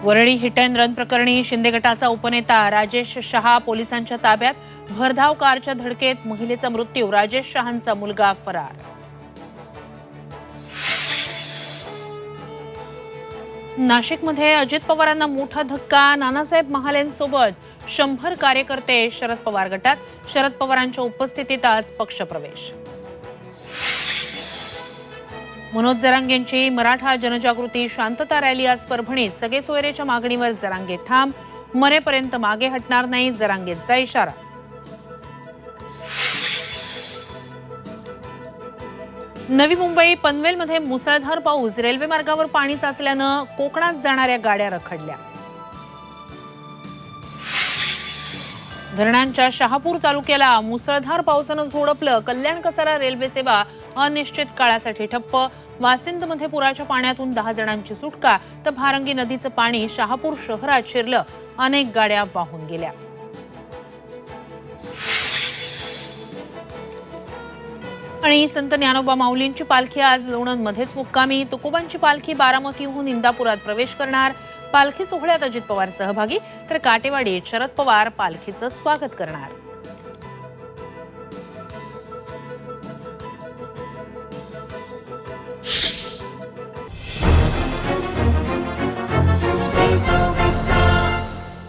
Worli hit and run प्रकरणी शिंदे गटाचा उपनेता राजेश शहा पोलिसांच्या ताब्यात. भरधाव कारच्या धडकेत महिलेचा मृत्यू. राजेश शहांचा मुलगा फरार. नाशिकमध्ये अजित पवारांना मोठा धक्का. नानासाहेब महालेंसोबत 100 कार्यकर्ते शरद पवार गटात. शरद पवारांच्या उपस्थितीत आज पक्षप्रवेश. मनोज जरांगेंची मराठा जनजागृती शांतता रॅली आज परभणीत. सगळे सोयरेच्या मागणीवर जरांगे ठाम. मरेपर्यंत मागे हटणार नाही, जरांगेंचा इशारा. नवी मुंबई पनवेलमध्ये मुसळधार पाऊस. रेल्वे मार्गावर पाणी साचल्यानं कोकणात जाणाऱ्या गाड्या रखडल्या. धरणांच्या शहापूर तालुक्याला मुसळधार पावसानं झोडपलं. कल्याण कसारा रेल्वे सेवा अनिश्चित काळासाठी ठप्प. वासिंदमध्ये पुराच्या पाण्यातून 10 जणांची सुटका. तर भारंगी नदीचं पाणी शहापूर शहरात शिरलं. अनेक गाड्या वाहून गेल्या. आणि संत ज्ञानोबा माऊलींची पालखी आज लोणंदमध्येच मुक्कामी. तुकोबांची पालखी बारामतीहून इंदापुरात प्रवेश करणार. पालखी सोहळ्यात अजित पवार सहभागी, तर काटेवाडीत शरद पवार पालखीचं स्वागत करणार.